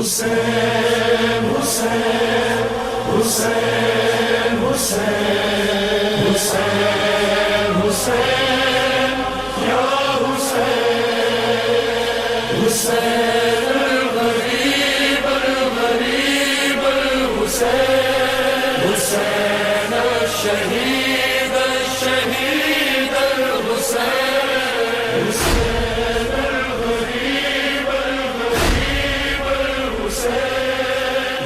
حسین حسین حسین حسین حسین حسین یا حسین حسین الغریب الغریب الحسین حسین الشہید الشہید الحسین حسین الغریب الغریب الحسین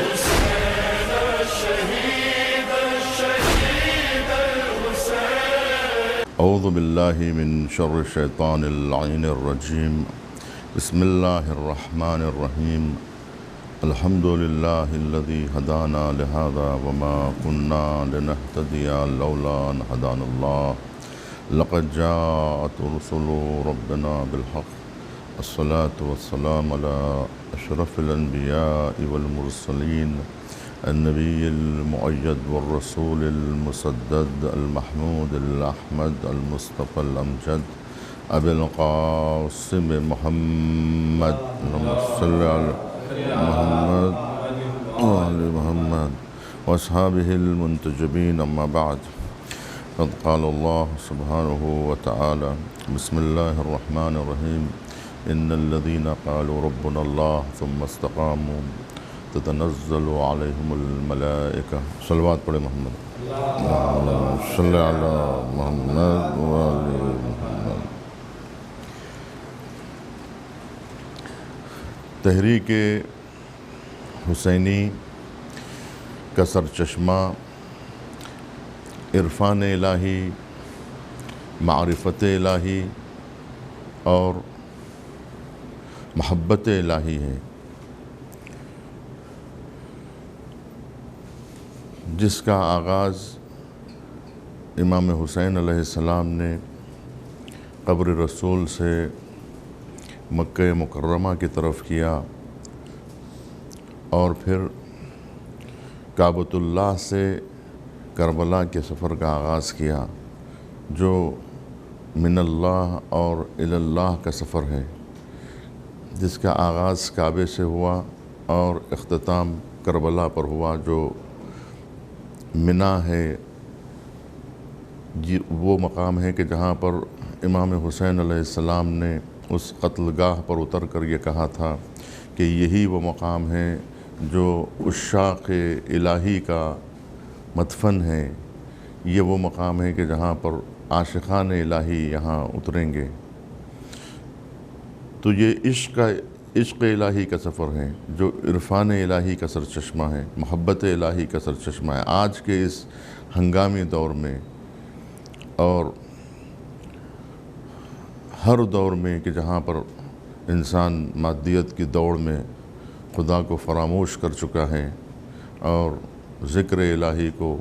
حسین الشہید الشہید الحسین. اعوذ باللہ من شر الشیطان اللعین الرجیم. بسم اللہ الرحمن الرحیم. الحمد للہ الذی ہدانا لہذا وما كنا لنہتدی لولا ان ہدانا اللہ. لقد جاءت رسل ربنا بالحق. الصلاة والسلام على اشرف الانبیاء والمرسلین النبی المؤید والرسول المسدد المحمود الاحمد المصطفى الامجد ابی القاسم محمد صلی علی محمد وآل محمد واصحابہ المنتجبین. اما بعد قد قال اللہ سبحانہ وتعالی بسم اللہ الرحمن الرحیم. ان الذین قالوا ربنا اللہ ثم استقاموا تتنزل علیہم الملائکہ. صلوات پڑھے محمد صلی علی محمد وآل محمد. تحریک حسینی کا سرچشمہ عرفان الہی، معرفت الہی اور محبت الہی ہے، جس کا آغاز امام حسین علیہ السلام نے قبر رسول سے مکہ مکرمہ کی طرف کیا اور پھر کعبۃ اللہ سے کربلا کے سفر کا آغاز کیا، جو من اللہ اور الی اللہ کا سفر ہے، جس کا آغاز کعبے سے ہوا اور اختتام کربلا پر ہوا، جو منا ہے. وہ مقام ہے کہ جہاں پر امام حسین علیہ السلام نے اس قتل گاہ پر اتر کر یہ کہا تھا کہ یہی وہ مقام ہے جو عشاق الہی کا مدفن ہے، یہ وہ مقام ہے کہ جہاں پر عاشقان الہی یہاں اتریں گے. تو یہ عشق الہی کا سفر ہے، جو عرفان الہی کا سرچشمہ ہے، محبت الہی کا سرچشمہ ہے. آج کے اس ہنگامی دور میں اور ہر دور میں کہ جہاں پر انسان مادیت کی دوڑ میں خدا کو فراموش کر چکا ہے اور ذکر الہی کو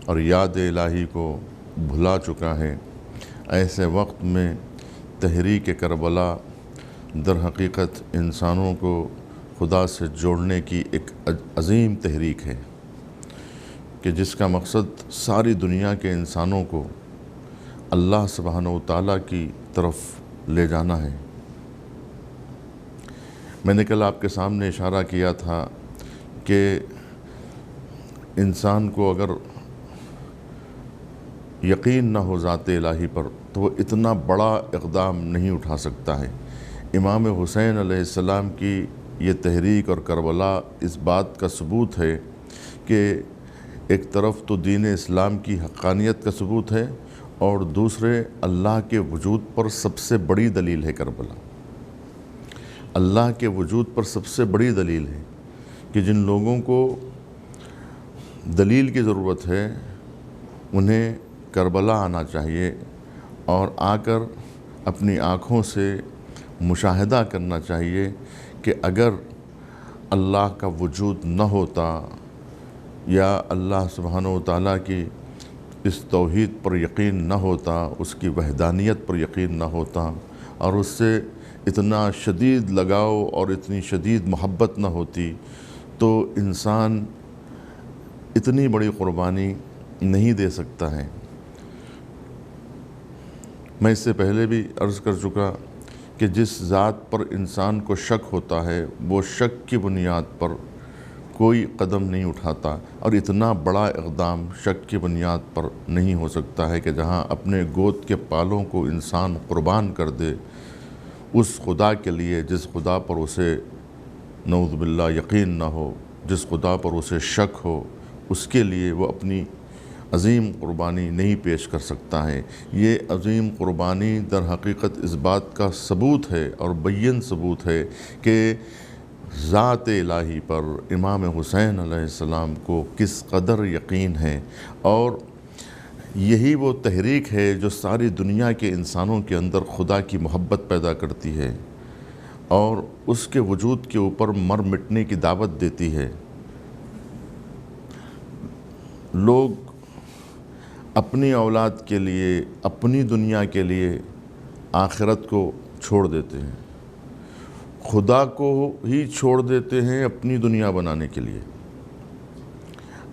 اور یاد الہی کو بھلا چکا ہے، ایسے وقت میں تحریک کربلا در حقیقت انسانوں کو خدا سے جوڑنے کی ایک عظیم تحریک ہے، کہ جس کا مقصد ساری دنیا کے انسانوں کو اللہ سبحانہ و تعالیٰ کی طرف لے جانا ہے. میں نے کل آپ کے سامنے اشارہ کیا تھا کہ انسان کو اگر یقین نہ ہو ذات الہی پر تو وہ اتنا بڑا اقدام نہیں اٹھا سکتا ہے. امام حسین علیہ السلام کی یہ تحریک اور کربلا اس بات کا ثبوت ہے کہ ایک طرف تو دین اسلام کی حقانیت کا ثبوت ہے اور دوسرے اللہ کے وجود پر سب سے بڑی دلیل ہے کربلا. اللہ کے وجود پر سب سے بڑی دلیل ہے کہ جن لوگوں کو دلیل کی ضرورت ہے انہیں کربلا آنا چاہیے اور آ کر اپنی آنکھوں سے مشاہدہ کرنا چاہیے کہ اگر اللہ کا وجود نہ ہوتا یا اللہ سبحانہ و تعالیٰ کی اس توحید پر یقین نہ ہوتا، اس کی وحدانیت پر یقین نہ ہوتا اور اس سے اتنا شدید لگاؤ اور اتنی شدید محبت نہ ہوتی، تو انسان اتنی بڑی قربانی نہیں دے سکتا ہے. میں اس سے پہلے بھی عرض کر چکا کہ جس ذات پر انسان کو شک ہوتا ہے وہ شک کی بنیاد پر کوئی قدم نہیں اٹھاتا، اور اتنا بڑا اقدام شک کی بنیاد پر نہیں ہو سکتا ہے کہ جہاں اپنے گود کے پالوں کو انسان قربان کر دے اس خدا کے لیے جس خدا پر اسے نعوذ باللہ یقین نہ ہو، جس خدا پر اسے شک ہو، اس کے لیے وہ اپنی عظیم قربانی نہیں پیش کر سکتا ہے۔ یہ عظیم قربانی در حقیقت اس بات کا ثبوت ہے اور بین ثبوت ہے کہ ذات الہی پر امام حسین علیہ السلام کو کس قدر یقین ہے، اور یہی وہ تحریک ہے جو ساری دنیا کے انسانوں کے اندر خدا کی محبت پیدا کرتی ہے اور اس کے وجود کے اوپر مر مٹنے کی دعوت دیتی ہے۔ لوگ اپنی اولاد کے لیے، اپنی دنیا کے لیے آخرت کو چھوڑ دیتے ہیں، خدا کو ہی چھوڑ دیتے ہیں اپنی دنیا بنانے کے لیے۔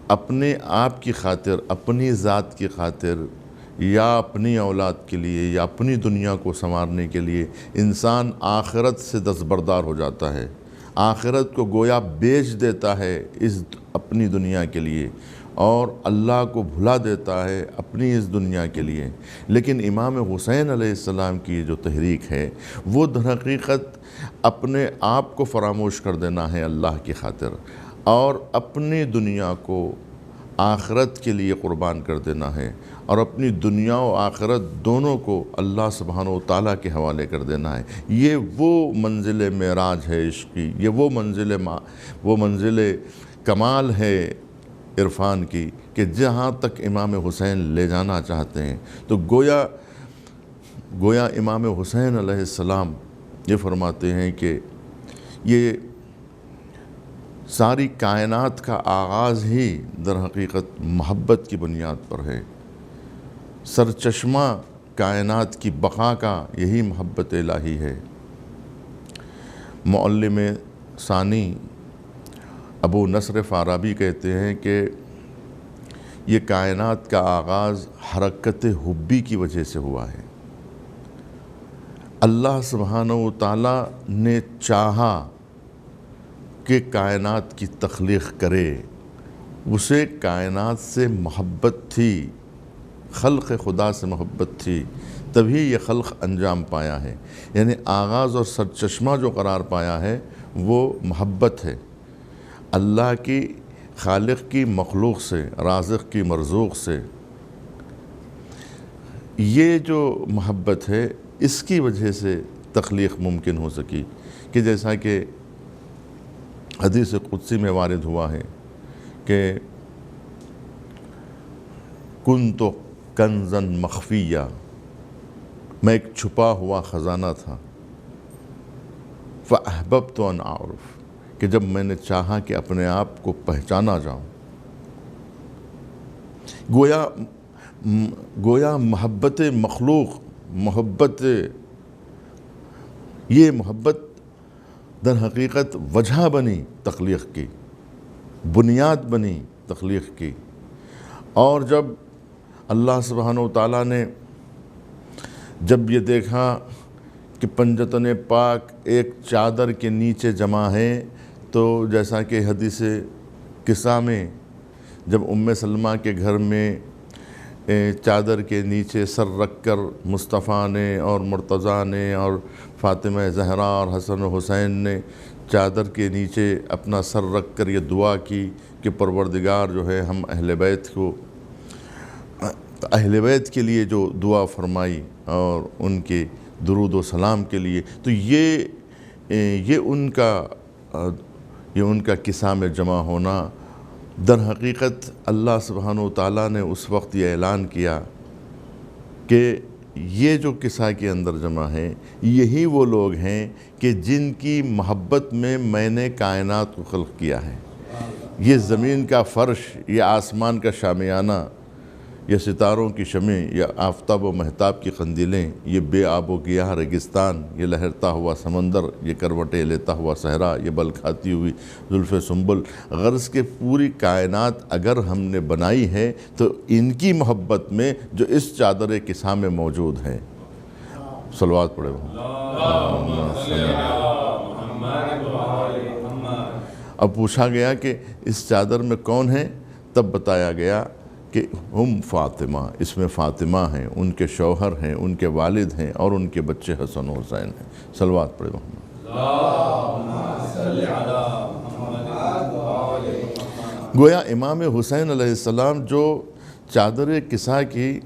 اپنے آپ کی خاطر، اپنی ذات کی خاطر، یا اپنی اولاد کے لیے یا اپنی دنیا کو سنوارنے کے لیے انسان آخرت سے دستبردار ہو جاتا ہے، آخرت کو گویا بیچ دیتا ہے اس اپنی دنیا کے لیے، اور اللہ کو بھلا دیتا ہے اپنی اس دنیا کے لیے۔ لیکن امام حسین علیہ السلام کی جو تحریک ہے وہ در حقیقت اپنے آپ کو فراموش کر دینا ہے اللہ کی خاطر، اور اپنی دنیا کو آخرت کے لیے قربان کر دینا ہے، اور اپنی دنیا و آخرت دونوں کو اللہ سبحانہ و تعالیٰ کے حوالے کر دینا ہے۔ یہ وہ منزل معراج ہے عشق کی، یہ وہ منزل کمال ہے عرفان کی کہ جہاں تک امام حسین لے جانا چاہتے ہیں۔ تو گویا امام حسین علیہ السلام یہ فرماتے ہیں کہ یہ ساری کائنات کا آغاز ہی در حقیقت محبت کی بنیاد پر ہے، سرچشمہ کائنات کی بقا کا یہی محبت الہی ہے۔ معلم ثانی ابو نصر فارابی کہتے ہیں کہ یہ کائنات کا آغاز حرکت حبی کی وجہ سے ہوا ہے۔ اللہ سبحانہ و تعالیٰ نے چاہا کہ کائنات کی تخلیق کرے، اسے کائنات سے محبت تھی، خلق خدا سے محبت تھی، تبھی یہ خلق انجام پایا ہے۔ یعنی آغاز اور سرچشمہ جو قرار پایا ہے وہ محبت ہے، اللہ کی، خالق کی مخلوق سے، رازق کی مرزوق سے۔ یہ جو محبت ہے اس کی وجہ سے تخلیق ممکن ہو سکی، کہ جیسا کہ حدیث قدسی میں وارد ہوا ہے کہ کنت کنزا مخفیہ، میں ایک چھپا ہوا خزانہ تھا، فاحببت ان اعرف، کہ جب میں نے چاہا کہ اپنے آپ کو پہچانا جاؤں، گویا محبت مخلوق، یہ محبت در حقیقت وجہ بنی تخلیق کی، بنیاد بنی تخلیق کی۔ اور جب اللہ سبحانہ و تعالیٰ نے جب یہ دیکھا کہ پنجتن پاک ایک چادر کے نیچے جمع ہیں، تو جیسا کہ حدیث قصہ میں جب ام سلمہ کے گھر میں چادر کے نیچے سر رکھ کر مصطفیٰ نے اور مرتضیٰ نے اور فاطمہ زہرا اور حسن و حسین نے چادر کے نیچے اپنا سر رکھ کر یہ دعا کی کہ پروردگار جو ہے ہم اہل بیت کے لیے جو دعا فرمائی اور ان کے درود و سلام کے لیے، تو یہ ان کا قصہ میں جمع ہونا، در حقیقت اللہ سبحانہ و تعالیٰ نے اس وقت یہ اعلان کیا کہ یہ جو قصہ کے اندر جمع ہیں یہی وہ لوگ ہیں کہ جن کی محبت میں نے کائنات کو خلق کیا ہے۔ یہ زمین کا فرش، یہ آسمان کا شامیانہ، یہ ستاروں کی شمع، یہ آفتاب و مہتاب کی قندیلیں، یہ بے آب و گیاہ ریگستان، یہ لہرتا ہوا سمندر، یہ کروٹیں لیتا ہوا صحرا، یہ بل کھاتی ہوئی زلف سنبل، غرض کہ پوری کائنات اگر ہم نے بنائی ہے تو ان کی محبت میں جو اس چادر قصہ میں موجود ہے۔ صلوات پڑھے۔ اب پوچھا گیا کہ اس چادر میں کون ہے؟ تب بتایا گیا کہ ہم فاطمہ، اس میں فاطمہ ہیں، ان کے شوہر ہیں، ان کے والد ہیں اور ان کے بچے حسن و حسین ہیں۔ صلوات پڑھے محمد۔ گویا امام حسین علیہ السلام جو چادر کسا کی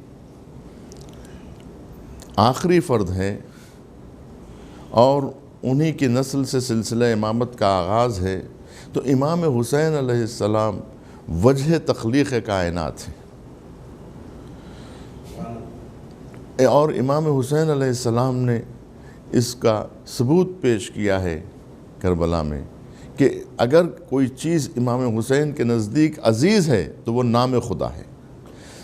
آخری فرد ہے اور انہی کی نسل سے سلسلہ امامت کا آغاز ہے، تو امام حسین علیہ السلام وجہ تخلیق کائنات ہیں، اور امام حسین علیہ السلام نے اس کا ثبوت پیش کیا ہے کربلا میں کہ اگر کوئی چیز امام حسین کے نزدیک عزیز ہے تو وہ نام خدا ہے۔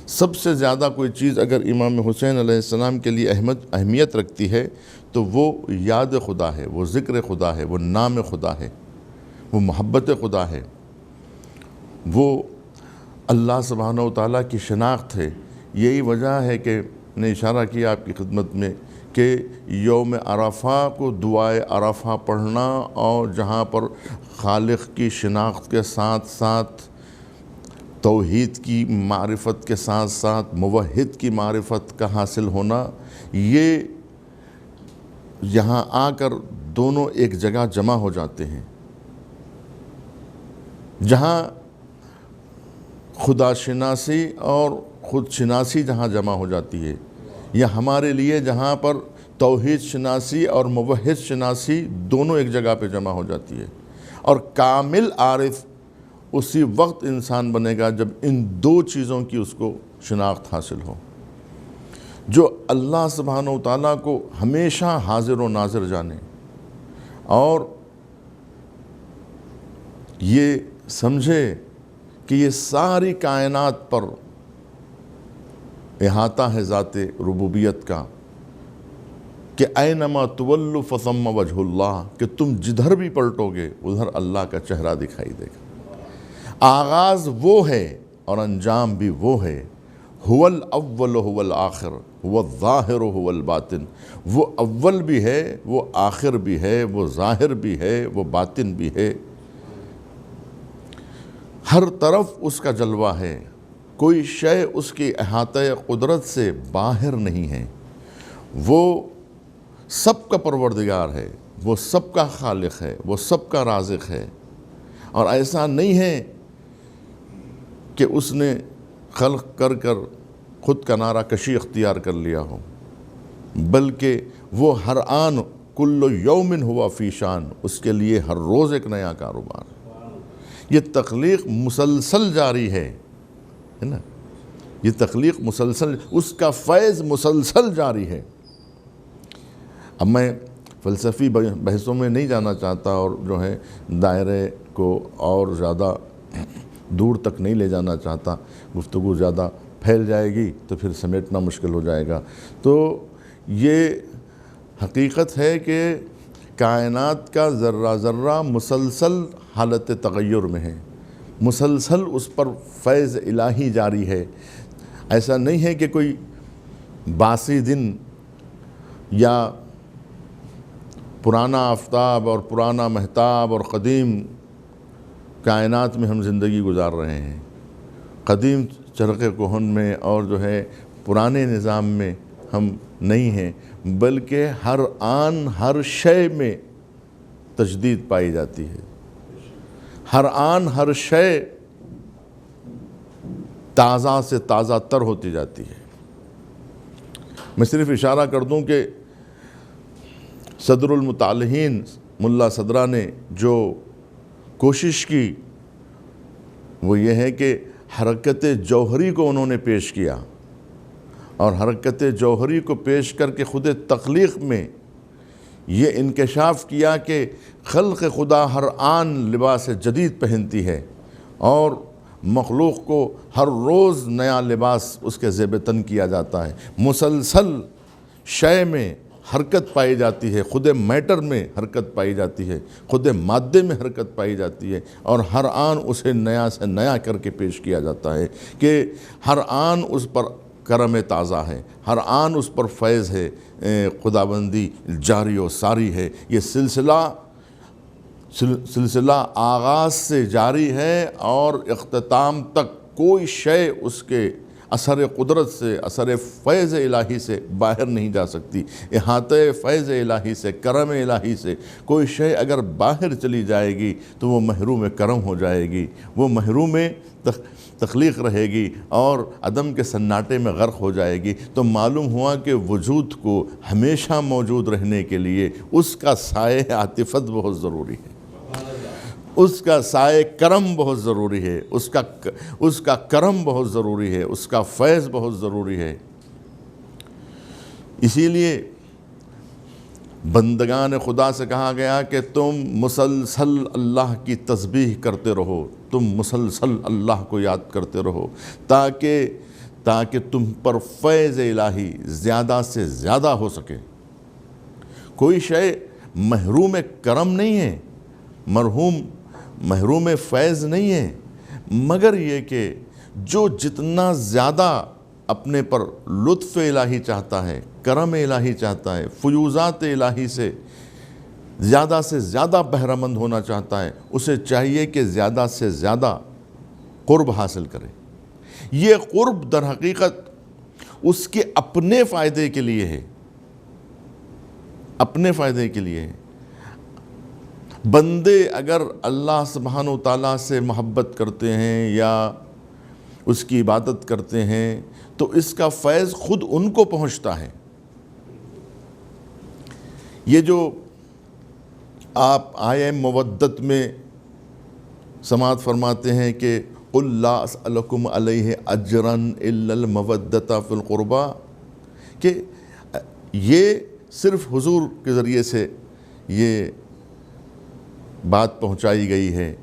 سب سے زیادہ کوئی چیز اگر امام حسین علیہ السلام کے لیے اہمیت رکھتی ہے تو وہ یاد خدا ہے، وہ ذکر خدا ہے، وہ نام خدا ہے، وہ محبت خدا ہے، وہ اللہ سبحانہ و تعالیٰ کی شناخت ہے۔ یہی وجہ ہے کہ نے اشارہ کیا آپ کی خدمت میں کہ یوم عرفہ کو دعائے عرفہ پڑھنا، اور جہاں پر خالق کی شناخت کے ساتھ ساتھ توحید کی معرفت کے ساتھ ساتھ موحد کی معرفت کا حاصل ہونا، یہ یہاں آ کر دونوں ایک جگہ جمع ہو جاتے ہیں، جہاں خدا شناسی اور خود شناسی جہاں جمع ہو جاتی ہے، یا ہمارے لیے جہاں پر توحید شناسی اور موحد شناسی دونوں ایک جگہ پہ جمع ہو جاتی ہے۔ اور کامل عارف اسی وقت انسان بنے گا جب ان دو چیزوں کی اس کو شناخت حاصل ہو، جو اللہ سبحانہ و تعالیٰ کو ہمیشہ حاضر و ناظر جانے، اور یہ سمجھے کہ یہ ساری کائنات پر احاطہ ہے ذات ربوبیت کا، کہ اینما تولوا فثم وجہ اللہ، کہ تم جدھر بھی پلٹو گے ادھر اللہ کا چہرہ دکھائی دے گا۔ آغاز وہ ہے اور انجام بھی وہ ہے، هو الاول هو الآخر هو الظاہر هو الباطن، وہ اول بھی ہے، وہ آخر بھی ہے، وہ ظاہر بھی ہے، وہ باطن بھی ہے، ہر طرف اس کا جلوہ ہے، کوئی شے اس کی احاطہ قدرت سے باہر نہیں ہے، وہ سب کا پروردگار ہے، وہ سب کا خالق ہے، وہ سب کا رازق ہے، اور ایسا نہیں ہے کہ اس نے خلق کر خود کا نعرہ کشی اختیار کر لیا ہو، بلکہ وہ ہر آن کل یوم ہوا فی شان، اس کے لیے ہر روز ایک نیا کاروبار۔ یہ تخلیق مسلسل جاری ہے نا، یہ تخلیق مسلسل، اس کا فیض مسلسل جاری ہے۔ اب میں فلسفی بحثوں میں نہیں جانا چاہتا، اور جو ہے دائرے کو اور زیادہ دور تک نہیں لے جانا چاہتا، گفتگو زیادہ پھیل جائے گی تو پھر سمیٹنا مشکل ہو جائے گا۔ تو یہ حقیقت ہے کہ کائنات کا ذرہ ذرہ مسلسل حالت تغیر میں ہے، مسلسل اس پر فیض الہی جاری ہے۔ ایسا نہیں ہے کہ کوئی باسی دن یا پرانا آفتاب اور پرانا مہتاب اور قدیم کائنات میں ہم زندگی گزار رہے ہیں، قدیم چرخ کہن میں اور جو ہے پرانے نظام میں ہم نہیں ہیں، بلکہ ہر آن ہر شے میں تجدید پائی جاتی ہے، ہر آن ہر شے تازہ سے تازہ تر ہوتی جاتی ہے۔ میں صرف اشارہ کر دوں کہ صدر المطالعین ملا صدرہ نے جو کوشش کی وہ یہ ہے کہ حرکت جوہری کو انہوں نے پیش کیا، اور حرکت جوہری کو پیش کر کے خود تخلیق میں یہ انکشاف کیا کہ خلق خدا ہر آن لباس جدید پہنتی ہے، اور مخلوق کو ہر روز نیا لباس اس کے زیب تن کیا جاتا ہے، مسلسل شے میں حرکت پائی جاتی ہے، خود میٹر میں حرکت پائی جاتی ہے، خود مادے میں حرکت پائی جاتی ہے، اور ہر آن اسے نیا سے نیا کر کے پیش کیا جاتا ہے کہ ہر آن اس پر کرم تازہ ہے، ہر آن اس پر فیض ہے، خداوندی جاری و ساری ہے۔ یہ سلسلہ آغاز سے جاری ہے اور اختتام تک کوئی شے اس کے اثر قدرت سے، اثر فیض الہی سے باہر نہیں جا سکتی۔ احاطہ فیض الہی سے، کرم الہی سے کوئی شے اگر باہر چلی جائے گی تو وہ محروم کرم ہو جائے گی، وہ محروم تخلیق رہے گی اور عدم کے سناٹے میں غرق ہو جائے گی۔ تو معلوم ہوا کہ وجود کو ہمیشہ موجود رہنے کے لیے اس کا سائے عاطفت بہت ضروری ہے، اس کا سائے کرم بہت ضروری ہے، اس کا کرم بہت ضروری ہے، اس کا فیض بہت ضروری ہے۔ اسی لیے بندگان خدا سے کہا گیا کہ تم مسلسل اللہ کی تسبیح کرتے رہو، تم مسلسل اللہ کو یاد کرتے رہو تاکہ تم پر فیض الہی زیادہ سے زیادہ ہو سکے۔ کوئی شے محروم کرم نہیں ہے، محروم فیض نہیں ہے، مگر یہ کہ جو جتنا زیادہ اپنے پر لطف الہی چاہتا ہے، کرم الہی چاہتا ہے، فیوزات الہی سے زیادہ بہرہ مند ہونا چاہتا ہے، اسے چاہیے کہ زیادہ سے زیادہ قرب حاصل کرے۔ یہ قرب در حقیقت اس کے اپنے فائدے کے لیے ہے، اپنے فائدے کے لیے ہے۔ بندے اگر اللہ سبحانہ و تعالیٰ سے محبت کرتے ہیں یا اس کی عبادت کرتے ہیں تو اس کا فیض خود ان کو پہنچتا ہے۔ یہ جو آپ آیہ مودت میں سماعت فرماتے ہیں کہ قُلْ لَا أَسْأَلُكُمْ عَلَيْهِ أَجْرًا إِلَّا الْمَوَدَّةَ فِي الْقُرْبَى، کہ یہ صرف حضور کے ذریعے سے یہ بات پہنچائی گئی ہے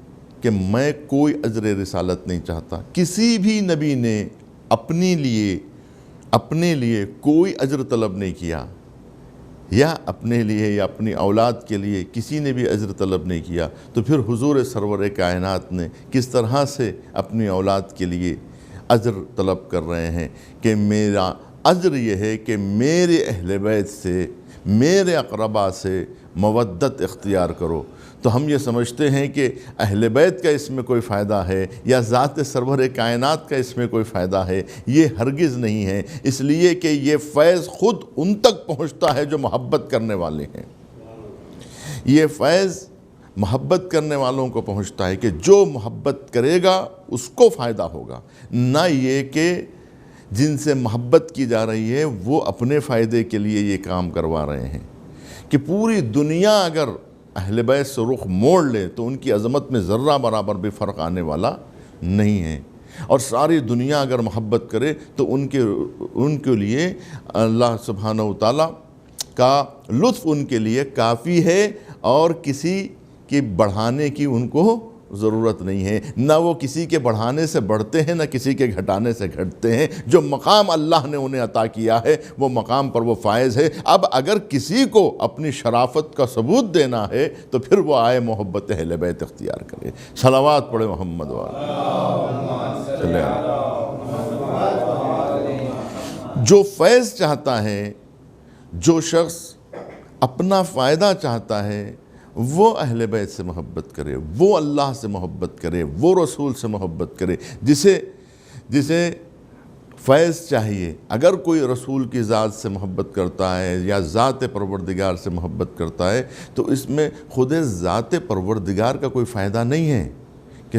کہ میں کوئی اجر رسالت نہیں چاہتا۔ کسی بھی نبی نے اپنے لیے کوئی اجر طلب نہیں کیا، یا اپنے لیے یا اپنی اولاد کے لیے کسی نے بھی اجر طلب نہیں کیا، تو پھر حضور سرور کائنات نے کس طرح سے اپنی اولاد کے لیے اجر طلب کر رہے ہیں کہ میرا اجر یہ ہے کہ میرے اہل بیت سے، میرے اقربا سے مودت اختیار کرو۔ تو ہم یہ سمجھتے ہیں کہ اہل بیت کا اس میں کوئی فائدہ ہے یا ذات سرور کائنات کا اس میں کوئی فائدہ ہے، یہ ہرگز نہیں ہے، اس لیے کہ یہ فیض خود ان تک پہنچتا ہے جو محبت کرنے والے ہیں۔ یہ فیض محبت کرنے والوں کو پہنچتا ہے کہ جو محبت کرے گا اس کو فائدہ ہوگا، نہ یہ کہ جن سے محبت کی جا رہی ہے وہ اپنے فائدے کے لیے یہ کام کروا رہے ہیں۔ کہ پوری دنیا اگر اہل بیت سے رخ موڑ لے تو ان کی عظمت میں ذرہ برابر بھی فرق آنے والا نہیں ہے، اور ساری دنیا اگر محبت کرے تو ان کے لیے اللہ سبحانہ و تعالیٰ کا لطف ان کے لیے کافی ہے، اور کسی کی بڑھانے کی ان کو ضرورت نہیں ہے، نہ وہ کسی کے بڑھانے سے بڑھتے ہیں نہ کسی کے گھٹانے سے گھٹتے ہیں۔ جو مقام اللہ نے انہیں عطا کیا ہے وہ مقام پر وہ فائز ہے۔ اب اگر کسی کو اپنی شرافت کا ثبوت دینا ہے تو پھر وہ آئے محبت اہل بیت اختیار کرے۔ صلوات پڑھے محمد والے۔ جو فیض چاہتا ہے، جو شخص اپنا فائدہ چاہتا ہے، وہ اہل بیت سے محبت کرے، وہ اللہ سے محبت کرے، وہ رسول سے محبت کرے۔ جسے فیض چاہیے، اگر کوئی رسول کی ذات سے محبت کرتا ہے یا ذات پروردگار سے محبت کرتا ہے تو اس میں خود ذات پروردگار کا کوئی فائدہ نہیں ہے کہ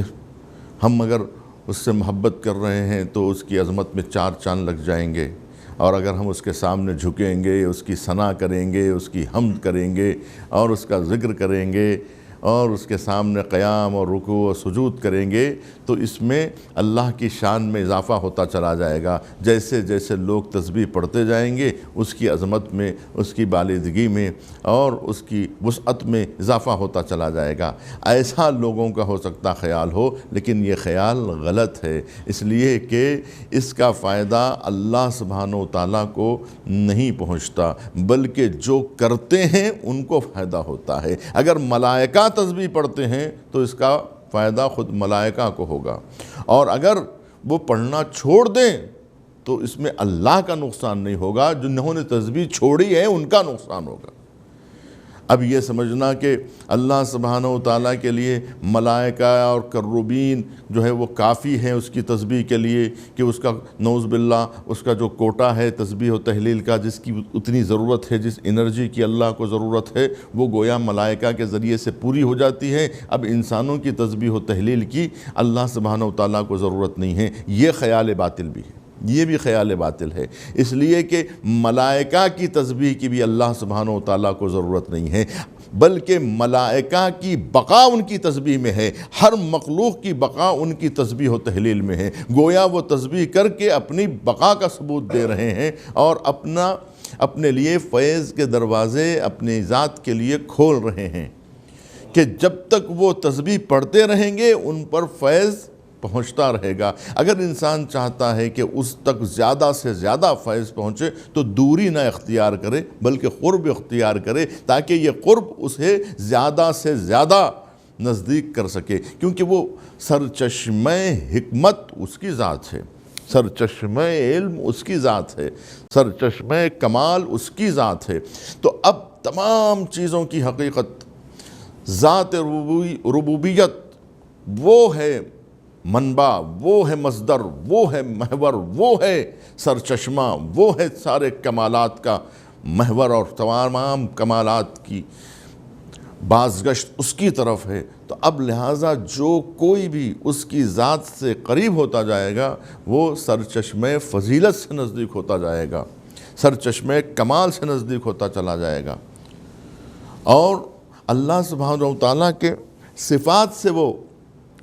ہم اگر اس سے محبت کر رہے ہیں تو اس کی عظمت میں چار چاند لگ جائیں گے، اور اگر ہم اس کے سامنے جھکیں گے، اس کی ثنا کریں گے، اس کی حمد کریں گے اور اس کا ذکر کریں گے اور اس کے سامنے قیام اور رکوع و سجود کریں گے تو اس میں اللہ کی شان میں اضافہ ہوتا چلا جائے گا۔ جیسے جیسے لوگ تسبیح پڑھتے جائیں گے اس کی عظمت میں، اس کی بالیدگی میں اور اس کی وسعت میں اضافہ ہوتا چلا جائے گا۔ ایسا لوگوں کا ہو سکتا خیال ہو، لیکن یہ خیال غلط ہے، اس لیے کہ اس کا فائدہ اللہ سبحانہ و تعالیٰ کو نہیں پہنچتا، بلکہ جو کرتے ہیں ان کو فائدہ ہوتا ہے۔ اگر ملائکہ تسبیح پڑھتے ہیں تو اس کا فائدہ خود ملائکہ کو ہوگا، اور اگر وہ پڑھنا چھوڑ دیں تو اس میں اللہ کا نقصان نہیں ہوگا، جنہوں نے تسبیح چھوڑی ہے ان کا نقصان ہوگا۔ اب یہ سمجھنا کہ اللہ سبحانہ و تعالیٰ کے لیے ملائکہ اور کروبین جو ہے وہ کافی ہیں اس کی تسبیح کے لیے، کہ اس کا نعوذ باللہ اس کا جو کوٹا ہے تسبیح و تحلیل کا، جس کی اتنی ضرورت ہے، جس انرجی کی اللہ کو ضرورت ہے، وہ گویا ملائکہ کے ذریعے سے پوری ہو جاتی ہے۔ اب انسانوں کی تسبیح و تحلیل کی اللہ سبحانہ و تعالیٰ کو ضرورت نہیں ہے۔ یہ خیال باطل بھی ہے، یہ بھی خیال باطل ہے، اس لیے کہ ملائکہ کی تسبیح کی بھی اللہ سبحانہ و تعالیٰ کو ضرورت نہیں ہے، بلکہ ملائکہ کی بقا ان کی تسبیح میں ہے، ہر مخلوق کی بقا ان کی تسبیح و تحلیل میں ہے۔ گویا وہ تسبیح کر کے اپنی بقا کا ثبوت دے رہے ہیں اور اپنے لیے فیض کے دروازے اپنی ذات کے لیے کھول رہے ہیں، کہ جب تک وہ تسبیح پڑھتے رہیں گے ان پر فیض پہنچتا رہے گا۔ اگر انسان چاہتا ہے کہ اس تک زیادہ سے زیادہ فیض پہنچے تو دوری نہ اختیار کرے بلکہ قرب اختیار کرے، تاکہ یہ قرب اسے زیادہ سے زیادہ نزدیک کر سکے، کیونکہ وہ سرچشمہ حکمت اس کی ذات ہے، سرچشمہ علم اس کی ذات ہے، سرچشمہ کمال اس کی ذات ہے۔ تو اب تمام چیزوں کی حقیقت، ذات ربوبیت، وہ ہے منبع، وہ ہے مصدر، وہ ہے محور، وہ ہے سرچشمہ، وہ ہے سارے کمالات کا محور، اور تمام کمالات کی بازگشت اس کی طرف ہے۔ تو اب لہٰذا جو کوئی بھی اس کی ذات سے قریب ہوتا جائے گا وہ سرچشمہ فضیلت سے نزدیک ہوتا جائے گا، سرچشمہ کمال سے نزدیک ہوتا چلا جائے گا، اور اللہ سبحانہ و تعالیٰ کے صفات سے وہ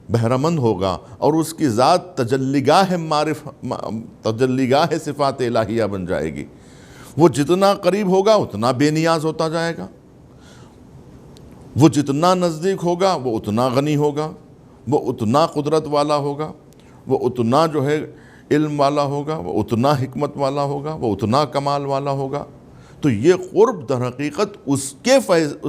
بہرمند ہوگا، اور اس کی ذات تجلیگاہ صفات الہیہ بن جائے گی۔ وہ جتنا قریب ہوگا اتنا بے نیاز ہوتا جائے گا، وہ جتنا نزدیک ہوگا وہ اتنا غنی ہوگا، وہ اتنا قدرت والا ہوگا، وہ اتنا جو ہے علم والا ہوگا، وہ اتنا حکمت والا ہوگا، وہ اتنا کمال والا ہوگا۔ تو یہ قرب در حقیقت اس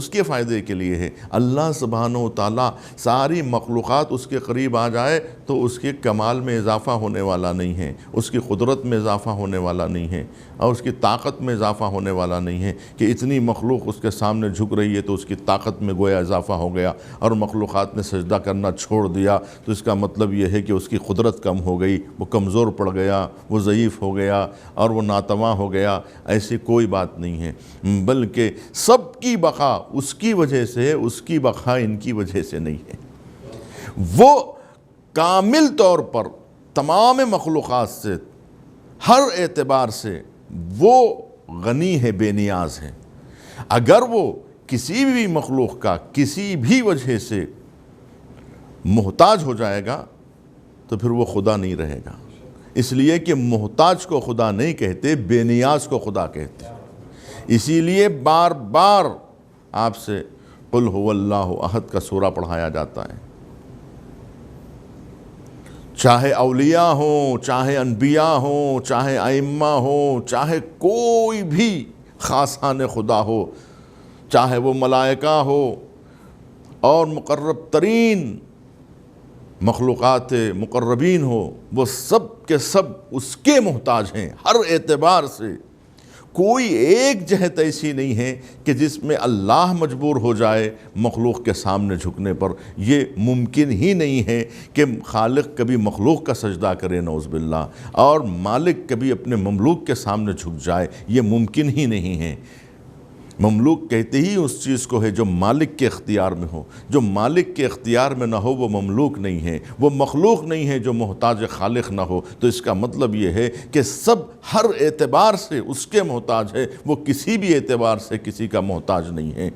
کے فائدے کے لیے ہے۔ اللہ سبحانہ و تعالیٰ ساری مخلوقات اس کے قریب آ جائے تو اس کے کمال میں اضافہ ہونے والا نہیں ہے، اس کی قدرت میں اضافہ ہونے والا نہیں ہے، اور اس کی طاقت میں اضافہ ہونے والا نہیں ہے کہ اتنی مخلوق اس کے سامنے جھک رہی ہے تو اس کی طاقت میں گویا اضافہ ہو گیا، اور مخلوقات نے سجدہ کرنا چھوڑ دیا تو اس کا مطلب یہ ہے کہ اس کی قدرت کم ہو گئی، وہ کمزور پڑ گیا، وہ ضعیف ہو گیا اور وہ ناتواں ہو گیا۔ ایسی کوئی بات نہیں ہے، بلکہ سب کی بقا اس کی وجہ سے، اس کی بقا ان کی وجہ سے نہیں ہے۔ وہ کامل طور پر تمام مخلوقات سے ہر اعتبار سے وہ غنی ہے، بے نیاز ہے۔ اگر وہ کسی بھی مخلوق کا کسی بھی وجہ سے محتاج ہو جائے گا تو پھر وہ خدا نہیں رہے گا، اس لیے کہ محتاج کو خدا نہیں کہتے، بے نیاز کو خدا کہتے ہیں۔ اسی لیے بار بار آپ سے قل هو اللہ احد کا سورہ پڑھایا جاتا ہے، چاہے اولیاء ہوں، چاہے انبیاء ہوں، چاہے ائمہ ہوں، چاہے کوئی بھی خاصان خدا ہو، چاہے وہ ملائکہ ہو اور مقرب ترین مخلوقات مقربین ہو، وہ سب کے سب اس کے محتاج ہیں ہر اعتبار سے۔ کوئی ایک جہت ایسی نہیں ہے کہ جس میں اللہ مجبور ہو جائے مخلوق کے سامنے جھکنے پر۔ یہ ممکن ہی نہیں ہے کہ خالق کبھی مخلوق کا سجدہ کرے نعوذ باللہ، اور مالک کبھی اپنے مملوک کے سامنے جھک جائے، یہ ممکن ہی نہیں ہے۔ مملوک کہتے ہی اس چیز کو ہے جو مالک کے اختیار میں ہو، جو مالک کے اختیار میں نہ ہو وہ مملوک نہیں ہے، وہ مخلوق نہیں ہے جو محتاج خالق نہ ہو۔ تو اس کا مطلب یہ ہے کہ سب ہر اعتبار سے اس کے محتاج ہے، وہ کسی بھی اعتبار سے کسی کا محتاج نہیں ہے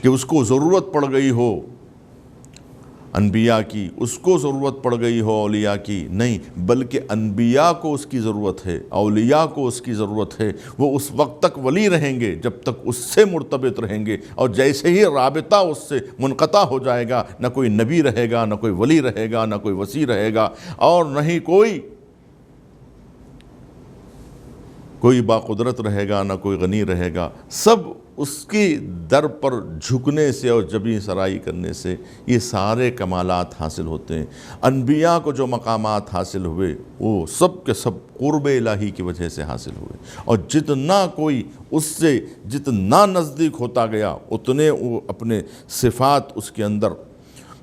کہ اس کو ضرورت پڑ گئی ہو انبیاء کی، اس کو ضرورت پڑ گئی ہو اولیاء کی، نہیں، بلکہ انبیاء کو اس کی ضرورت ہے، اولیاء کو اس کی ضرورت ہے۔ وہ اس وقت تک ولی رہیں گے جب تک اس سے مرتبط رہیں گے، اور جیسے ہی رابطہ اس سے منقطع ہو جائے گا، نہ کوئی نبی رہے گا، نہ کوئی ولی رہے گا، نہ کوئی وصی رہے گا، اور نہ ہی کوئی باقدرت رہے گا، نہ کوئی غنی رہے گا۔ سب اس کی در پر جھکنے سے اور جبیں سرائی کرنے سے یہ سارے کمالات حاصل ہوتے ہیں۔ انبیاء کو جو مقامات حاصل ہوئے وہ سب کے سب قرب الہی کی وجہ سے حاصل ہوئے، اور جتنا کوئی اس سے جتنا نزدیک ہوتا گیا اتنے وہ اپنے صفات اس کے اندر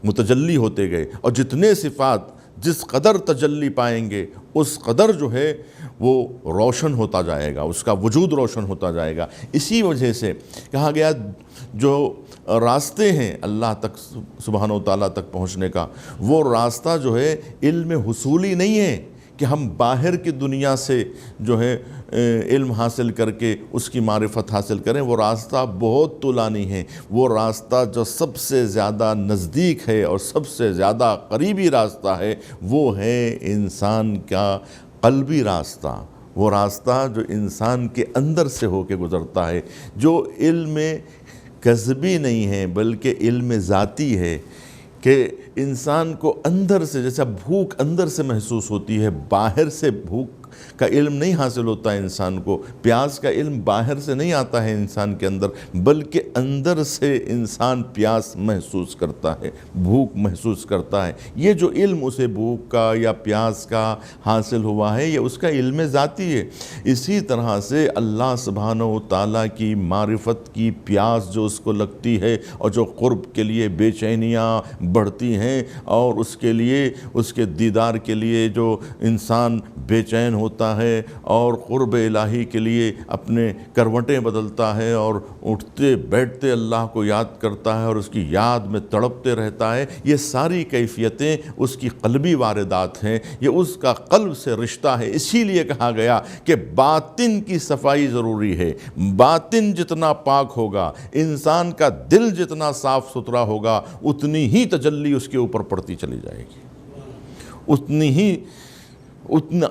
متجلی ہوتے گئے، اور جتنے صفات جس قدر تجلی پائیں گے اس قدر جو ہے وہ روشن ہوتا جائے گا، اس کا وجود روشن ہوتا جائے گا۔ اسی وجہ سے کہا گیا جو راستے ہیں اللہ تک سبحانہ و تعالیٰ تک پہنچنے کا، وہ راستہ جو ہے علم حصولی نہیں ہے کہ ہم باہر کی دنیا سے جو ہے علم حاصل کر کے اس کی معرفت حاصل کریں، وہ راستہ بہت طولانی ہے۔ وہ راستہ جو سب سے زیادہ نزدیک ہے اور سب سے زیادہ قریبی راستہ ہے وہ ہے انسان کا قلبی راستہ، وہ راستہ جو انسان کے اندر سے ہو کے گزرتا ہے، جو علم کذبی نہیں ہے بلکہ علم ذاتی ہے، کہ انسان کو اندر سے جیسا بھوک اندر سے محسوس ہوتی ہے، باہر سے بھوک کا علم نہیں حاصل ہوتا ہے انسان کو، پیاس کا علم باہر سے نہیں آتا ہے انسان کے اندر، بلکہ اندر سے انسان پیاس محسوس کرتا ہے، بھوک محسوس کرتا ہے۔ یہ جو علم اسے بھوک کا یا پیاس کا حاصل ہوا ہے یہ اس کا علم ذاتی ہے۔ اسی طرح سے اللہ سبحانہ و تعالیٰ کی معرفت کی پیاس جو اس کو لگتی ہے اور جو قرب کے لیے بے چینیاں بڑھتی ہیں، اور اس کے لیے اس کے دیدار کے لیے جو انسان بے چین ہوتا ہے اور قرب الہی کے لیے اپنے کروٹیں بدلتا ہے اور اٹھتے بیٹھتے اللہ کو یاد کرتا ہے اور اس کی یاد میں تڑپتے رہتا ہے، یہ ساری کیفیتیں اس کی قلبی واردات ہیں، یہ اس کا قلب سے رشتہ ہے۔ اسی لیے کہا گیا کہ باطن کی صفائی ضروری ہے۔ باطن جتنا پاک ہوگا، انسان کا دل جتنا صاف ستھرا ہوگا، اتنی ہی تجلی اس کے اوپر پڑتی چلی جائے گی،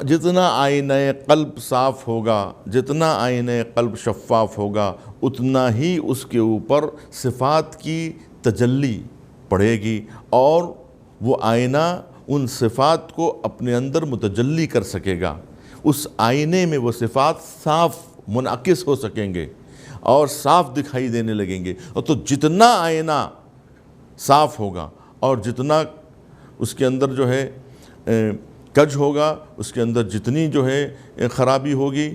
جتنا آئینہ قلب صاف ہوگا، جتنا آئینہ قلب شفاف ہوگا، اتنا ہی اس کے اوپر صفات کی تجلی پڑے گی، اور وہ آئینہ ان صفات کو اپنے اندر متجلی کر سکے گا۔ اس آئینے میں وہ صفات صاف منعکس ہو سکیں گے اور صاف دکھائی دینے لگیں گے۔ اور تو جتنا آئینہ صاف ہوگا اور جتنا اس کے اندر جو ہے کج ہوگا، اس کے اندر جتنی جو ہے خرابی ہوگی،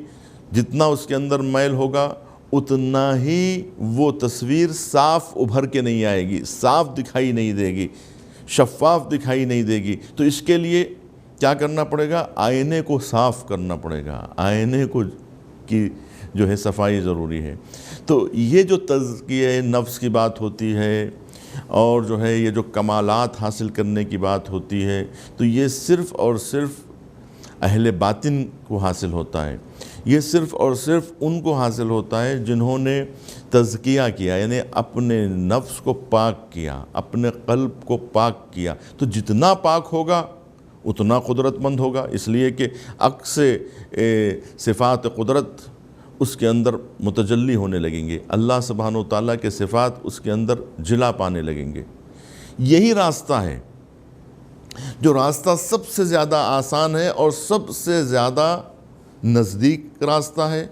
جتنا اس کے اندر میل ہوگا، اتنا ہی وہ تصویر صاف ابھر کے نہیں آئے گی، صاف دکھائی نہیں دے گی، شفاف دکھائی نہیں دے گی۔ تو اس کے لیے کیا کرنا پڑے گا؟ آئینے کو صاف کرنا پڑے گا، آئینے کو کی جو ہے صفائی ضروری ہے۔ تو یہ جو تزکیہ نفس کی بات ہوتی ہے اور جو ہے یہ جو کمالات حاصل کرنے کی بات ہوتی ہے، تو یہ صرف اور صرف اہل باطن کو حاصل ہوتا ہے۔ یہ صرف اور صرف ان کو حاصل ہوتا ہے جنہوں نے تزکیہ کیا، یعنی اپنے نفس کو پاک کیا، اپنے قلب کو پاک کیا۔ تو جتنا پاک ہوگا اتنا قدرت مند ہوگا، اس لیے کہ عکس صفات قدرت اس کے اندر متجلی ہونے لگیں گے، اللہ سبحانہ و تعالیٰ کے صفات اس کے اندر جلا پانے لگیں گے۔ یہی راستہ ہے جو راستہ سب سے زیادہ آسان ہے اور سب سے زیادہ نزدیک راستہ ہے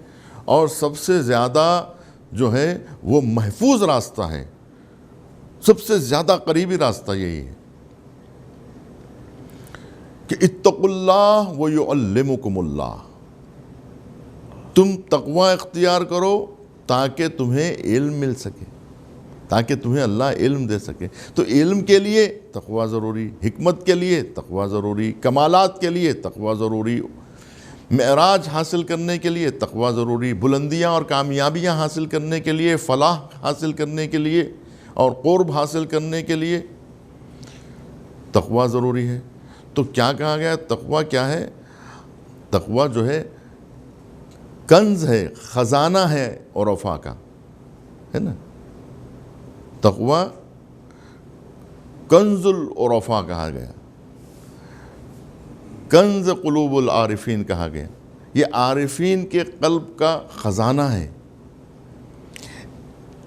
اور سب سے زیادہ جو ہے وہ محفوظ راستہ ہے، سب سے زیادہ قریبی راستہ یہی ہے کہ اتقوا اللہ ویعلمکم اللہ، تم تقوی اختیار کرو تاکہ تمہیں علم مل سکے، تاکہ تمہیں اللہ علم دے سکے۔ تو علم کے لیے تقوی ضروری، حکمت کے لیے تقوی ضروری، کمالات کے لیے تقوی ضروری، معراج حاصل کرنے کے لیے تقوی ضروری، بلندیاں اور کامیابیاں حاصل کرنے کے لیے، فلاح حاصل کرنے کے لیے اور قرب حاصل کرنے کے لیے تقوی ضروری ہے۔ تو کیا کہا گیا؟ تقوی کیا ہے؟ تقوی جو ہے کنز ہے، خزانہ ہے عرفاء کا، ہے نا۔ تقوی کنز العرفاء کہا گیا، کنز قلوب العارفین کہا گیا۔ یہ عارفین کے قلب کا خزانہ ہے۔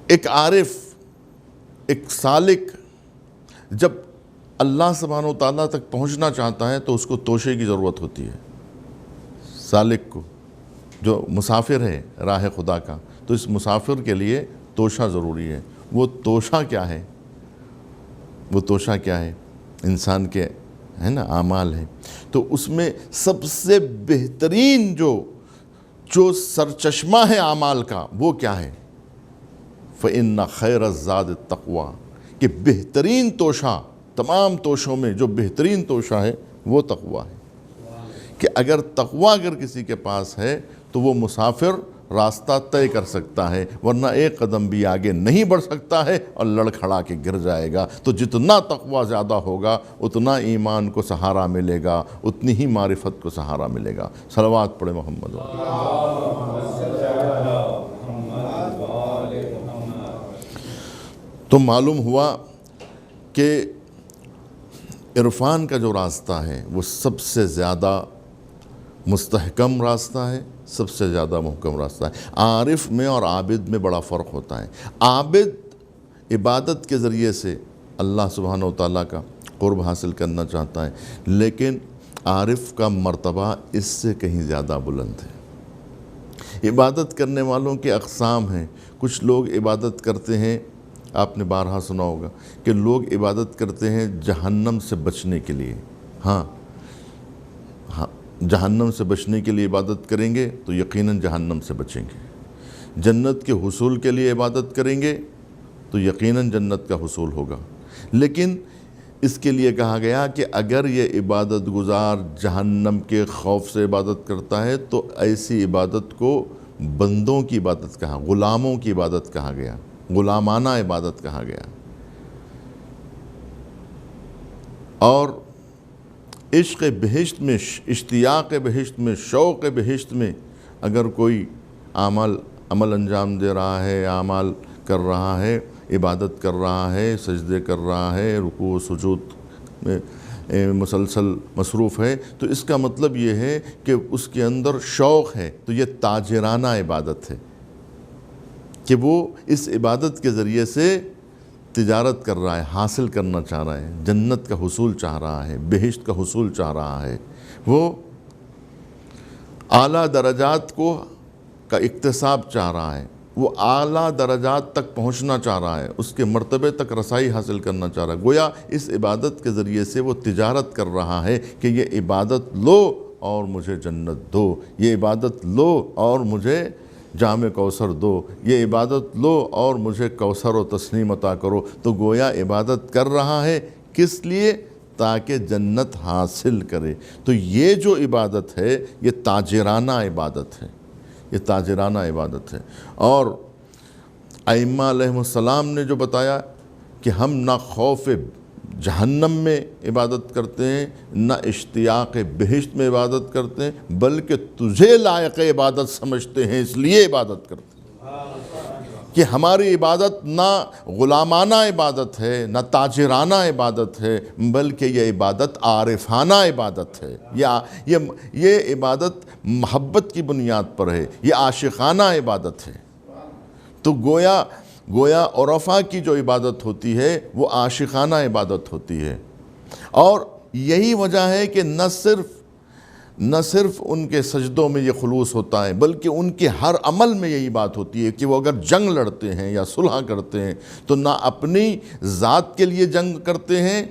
ایک عارف، ایک سالک جب اللہ سبحانہ و تعالیٰ تک پہنچنا چاہتا ہے تو اس کو توشے کی ضرورت ہوتی ہے، سالک کو جو مسافر ہے راہ خدا کا، تو اس مسافر کے لیے توشہ ضروری ہے۔ وہ توشہ کیا ہے؟ وہ توشہ کیا ہے؟ انسان کے ہے نا اعمال ہیں۔ تو اس میں سب سے بہترین جو سرچشمہ ہے اعمال کا وہ کیا ہے؟ فَإِنَّ خَيْرَ الزَّادِ التَّقْوَىٰ، کہ بہترین توشہ، تمام توشوں میں جو بہترین توشہ ہے وہ تقویٰ ہے۔ کہ اگر تقویٰ اگر کسی کے پاس ہے تو وہ مسافر راستہ طے کر سکتا ہے، ورنہ ایک قدم بھی آگے نہیں بڑھ سکتا ہے اور لڑ کھڑا کے گر جائے گا۔ تو جتنا تقویٰ زیادہ ہوگا اتنا ایمان کو سہارا ملے گا، اتنی ہی معرفت کو سہارا ملے گا۔ صلوات پڑھے محمد۔ تو معلوم ہوا کہ عرفان کا جو راستہ ہے وہ سب سے زیادہ مستحکم راستہ ہے، سب سے زیادہ محکم راستہ ہے۔ عارف میں اور عابد میں بڑا فرق ہوتا ہے۔ عابد عبادت کے ذریعے سے اللہ سبحانہ وتعالیٰ کا قرب حاصل کرنا چاہتا ہے، لیکن عارف کا مرتبہ اس سے کہیں زیادہ بلند ہے۔ عبادت کرنے والوں کے اقسام ہیں۔ کچھ لوگ عبادت کرتے ہیں، آپ نے بارہا سنا ہوگا کہ لوگ عبادت کرتے ہیں جہنم سے بچنے کے لیے۔ ہاں، جہنم سے بچنے کے لیے عبادت کریں گے تو یقیناً جہنم سے بچیں گے۔ جنت کے حصول کے لیے عبادت کریں گے تو یقیناً جنت کا حصول ہوگا۔ لیکن اس کے لیے کہا گیا کہ اگر یہ عبادت گزار جہنم کے خوف سے عبادت کرتا ہے تو ایسی عبادت کو بندوں کی عبادت کہا، غلاموں کی عبادت کہا گیا، غلامانہ عبادت کہا گیا۔ اور عشق بہشت میں، اشتیاق بہشت میں، شوق بہشت میں اگر کوئی عمل انجام دے رہا ہے، اعمال کر رہا ہے، عبادت کر رہا ہے، سجدے کر رہا ہے، رکوع و سجود میں مسلسل مصروف ہے، تو اس کا مطلب یہ ہے کہ اس کے اندر شوق ہے۔ تو یہ تاجرانہ عبادت ہے کہ وہ اس عبادت کے ذریعے سے تجارت کر رہا ہے، حاصل کرنا چاہ رہا ہے، جنت کا حصول چاہ رہا ہے، بہشت کا حصول چاہ رہا ہے۔ وہ اعلیٰ درجات کا اکتساب چاہ رہا ہے، وہ اعلیٰ درجات تک پہنچنا چاہ رہا ہے، اس کے مرتبے تک رسائی حاصل کرنا چاہ رہا ہے۔ گویا اس عبادت کے ذریعے سے وہ تجارت کر رہا ہے کہ یہ عبادت لو اور مجھے جنت دو، یہ عبادت لو اور مجھے جام کوثر دو، یہ عبادت لو اور مجھے کوثر و تسنیم عطا کرو۔ تو گویا عبادت کر رہا ہے کس لیے؟ تاکہ جنت حاصل کرے۔ تو یہ جو عبادت ہے یہ تاجرانہ عبادت ہے، یہ تاجرانہ عبادت ہے۔ اور ائمہ علیہ السلام نے جو بتایا کہ ہم نہ خوف جہنم میں عبادت کرتے ہیں، نہ اشتیاق بہشت میں عبادت کرتے ہیں، بلکہ تجھے لائق عبادت سمجھتے ہیں، اس لیے عبادت کرتے ہیں۔ کہ ہماری عبادت نہ غلامانہ عبادت ہے، نہ تاجرانہ عبادت ہے، بلکہ یہ عبادت عارفانہ عبادت ہے۔ یہ عبادت محبت کی بنیاد پر ہے، یہ عاشقانہ عبادت ہے۔ تو گویا عرفاء کی جو عبادت ہوتی ہے وہ عاشقانہ عبادت ہوتی ہے۔ اور یہی وجہ ہے کہ نہ صرف ان کے سجدوں میں یہ خلوص ہوتا ہے، بلکہ ان کے ہر عمل میں یہی بات ہوتی ہے کہ وہ اگر جنگ لڑتے ہیں یا صلح کرتے ہیں تو نہ اپنی ذات کے لیے جنگ کرتے ہیں،